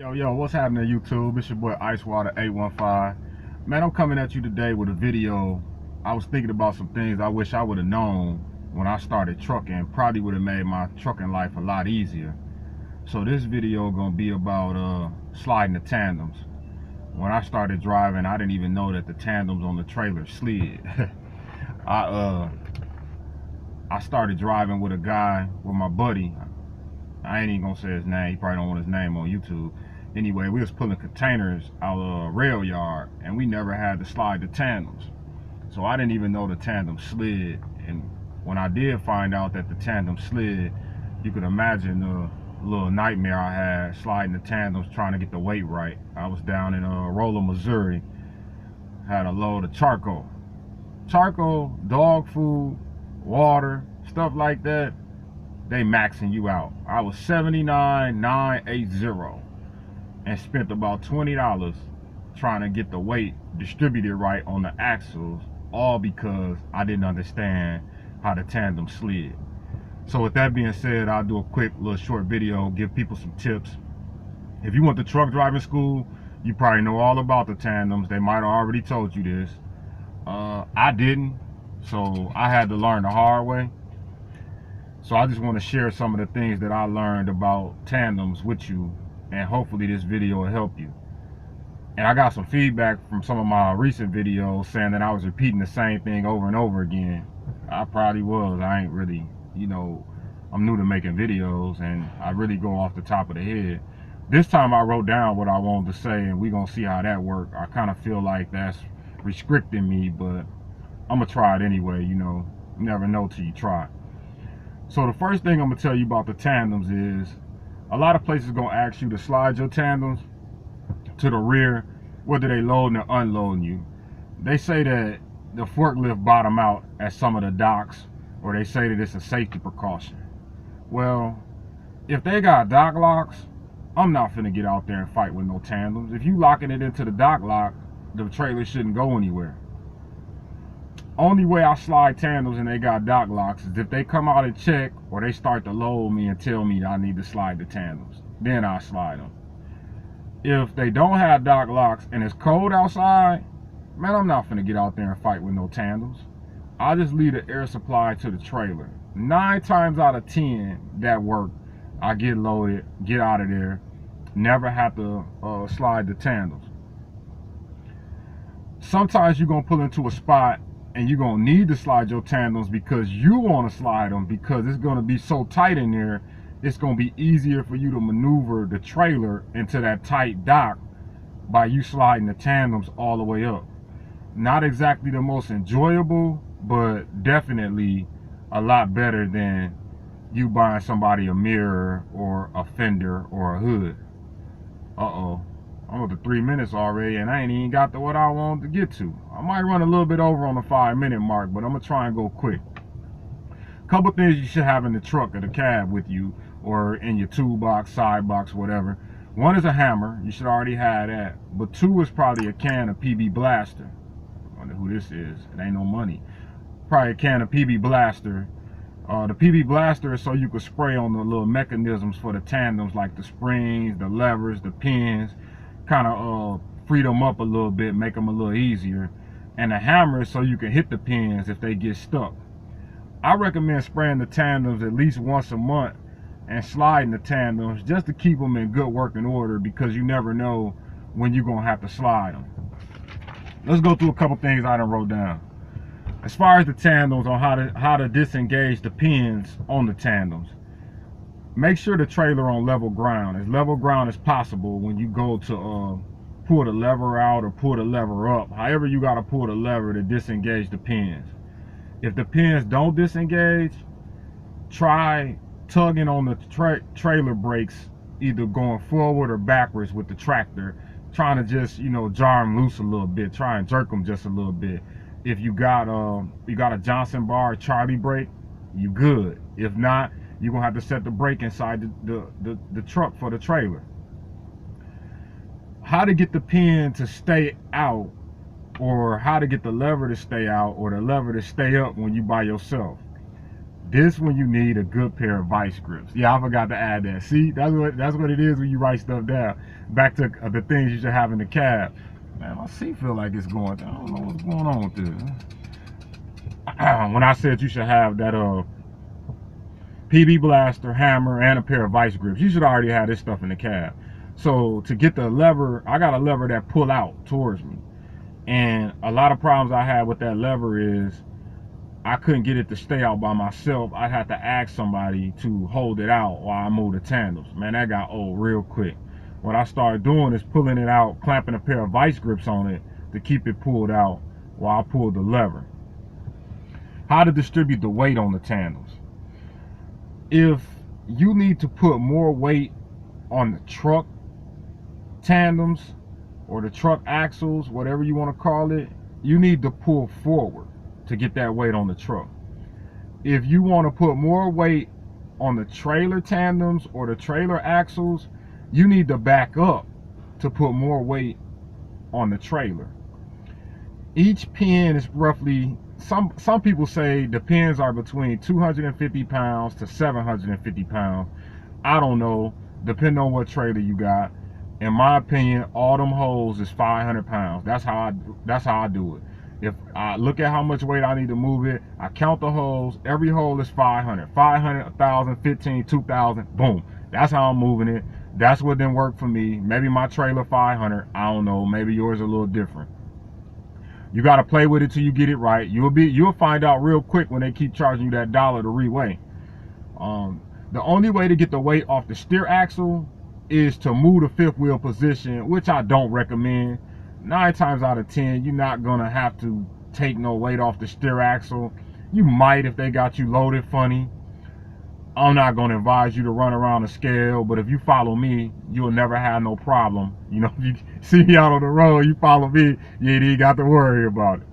Yo, what's happening, YouTube? It's your boy Icewater815. Man, I'm coming at you today with a video. I was thinking about some things I wish I would have known when I started trucking. Probably would have made my trucking life a lot easier. So this video gonna be about sliding the tandems. When I started driving, I didn't even know that the tandems on the trailer slid. I started driving with a guy, with my buddy. I ain't even gonna say his name. He probably don't want his name on YouTube. Anyway, we was pulling containers out of a rail yard, and we never had to slide the tandems. So I didn't even know the tandem slid. And when I did find out that the tandem slid, you could imagine the little nightmare I had sliding the tandems, trying to get the weight right. I was down in Rolla, Missouri. Had a load of charcoal, dog food, water, stuff like that. They maxing you out. I was 79,980 and spent about $20 trying to get the weight distributed right on the axles, all because I didn't understand how the tandem slid. So with that being said, I'll do a quick little short video, give people some tips. If you went to truck driving school, you probably know all about the tandems. They might have already told you this. I didn't, so I had to learn the hard way. So I just want to share some of the things that I learned about tandems with you, and hopefully this video will help you. And I got some feedback from some of my recent videos saying that I was repeating the same thing over and over again. I probably was. I ain't really, I'm new to making videos, and I really go off the top of the head. This time I wrote down what I wanted to say, and we're going to see how that works. I kind of feel like that's restricting me, but I'm going to try it anyway. You never know till you try. So the first thing I'm gonna tell you about the tandems is, a lot of places gonna ask you to slide your tandems to the rear, whether they loading or unloading you. They say that the forklift bottom out at some of the docks, or they say that it's a safety precaution. Well, if they got dock locks, I'm not finna get out there and fight with no tandems. If you locking it into the dock lock, the trailer shouldn't go anywhere. Only way I slide tandems and they got dock locks is if they come out and check, or they start to load me and tell me I need to slide the tandems. Then I slide them. If they don't have dock locks and it's cold outside, man, I'm not finna get out there and fight with no tandems. I'll just leave the air supply to the trailer. 9 times out of 10 that work. I get loaded, get out of there, never have to slide the tandems. Sometimes you're gonna pull into a spot and you're going to need to slide your tandems because you want to slide them, because it's going to be so tight in there, it's going to be easier for you to maneuver the trailer into that tight dock by you sliding the tandems all the way up. Not exactly the most enjoyable, but definitely a lot better than you buying somebody a mirror or a fender or a hood. I'm up to 3 minutes already, and I ain't even got to what I wanted to get to. I might run a little bit over on the 5-minute mark, but I'm gonna try and go quick. Couple things you should have in the truck or the cab with you, or in your toolbox, side box, whatever. One is a hammer. You should already have that. But 2 is probably a can of PB Blaster. I wonder who this is. It ain't no money. Probably a can of PB Blaster. The PB Blaster is so you can spray on the little mechanisms for the tandems, like the springs, the levers, the pins. Kind of free them up a little bit, make them a little easier. And the hammer is so you can hit the pins if they get stuck. I recommend spraying the tandems at least once a month and sliding the tandems just to keep them in good working order, because you never know when you're gonna have to slide them. Let's go through a couple things I done wrote down. As far as the tandems, on how to disengage the pins on the tandems. Make sure the trailer on level ground, as level ground as possible when you go to pull the lever out or pull the lever up. However you got to pull the lever to disengage the pins. If the pins don't disengage, try tugging on the trailer brakes, either going forward or backwards with the tractor, trying to just, jar them loose a little bit, try and jerk them just a little bit. If you got a Johnson bar or Charlie brake, you good. If not, you're gonna have to set the brake inside the truck for the trailer. How to get the pin to stay out, or how to get the lever to stay out, or the lever to stay up when you by yourself. This one you need a good pair of vice grips. Yeah, I forgot to add that. See, that's what it is when you write stuff down. Back to the things you should have in the cab. Man, my seat feel like it's going down. I don't know what's going on with this. When I said you should have that PB blaster, hammer, and a pair of vice grips, you should already have this stuff in the cab. So to get the lever, I got a lever that pull out towards me. And a lot of problems I had with that lever is I couldn't get it to stay out by myself. I had to ask somebody to hold it out while I moved the tandems. Man, that got old real quick. What I started doing is pulling it out, clamping a pair of vice grips on it to keep it pulled out while I pulled the lever. How to distribute the weight on the tandems. If you need to put more weight on the truck tandems or the truck axles, whatever you want to call it, you need to pull forward to get that weight on the truck. If you want to put more weight on the trailer tandems or the trailer axles, you need to back up to put more weight on the trailer. Each pin is roughly, some people say the pins are between 250 pounds to 750 pounds. I don't know, depending on what trailer you got. In my opinion, all them holes is 500 pounds. That's how I do it. If I look at how much weight I need to move it, I count the holes. Every hole is 500. 500, 1,000, 15, 2,000, boom. That's how I'm moving it. That's what didn't work for me. Maybe my trailer 500. I don't know. Maybe yours is a little different. You got to play with it till you get it right. You'll find out real quick when they keep charging you that $1 to reweigh. The only way to get the weight off the steer axle is to move the fifth wheel position, which I don't recommend. 9 times out of 10, you're not gonna have to take no weight off the steer axle. You might if they got you loaded funny. I'm not gonna advise you to run around the scale, but if you follow me, you'll never have no problem. You know, if you see me out on the road, you follow me, you ain't even got to worry about it.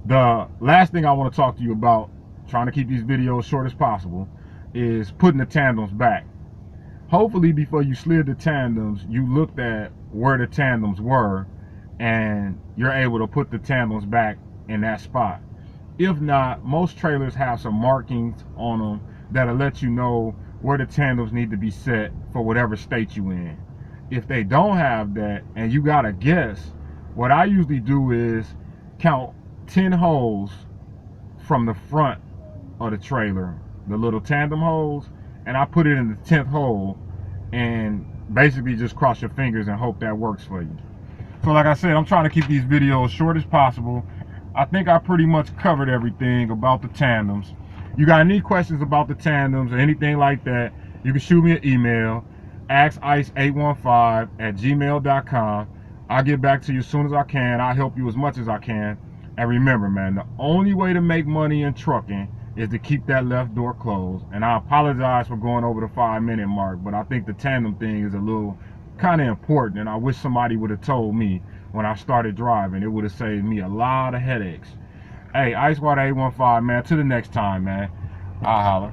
The last thing I want to talk to you about, trying to keep these videos short as possible, is putting the tandems back. Hopefully before you slid the tandems, you looked at where the tandems were and you're able to put the tandems back in that spot. If not, most trailers have some markings on them that'll let you know where the tandems need to be set for whatever state you in. If they don't have that and you gotta guess, what I usually do is count 10 holes from the front of the trailer, the little tandem holes, and I put it in the 10th hole and basically just cross your fingers and hope that works for you. So like I said, I'm trying to keep these videos short as possible. I think I pretty much covered everything about the tandems. You got any questions about the tandems or anything like that, you can shoot me an email, askice815@gmail.com. I'll get back to you as soon as I can. I'll help you as much as I can. And remember, man, the only way to make money in trucking is to keep that left door closed. And I apologize for going over the 5-minute mark, but I think the tandem thing is a little kind of important, and I wish somebody would have told me when I started driving. It would have saved me a lot of headaches. Hey, Icewater 815, man, till the next time, man. I'll holler.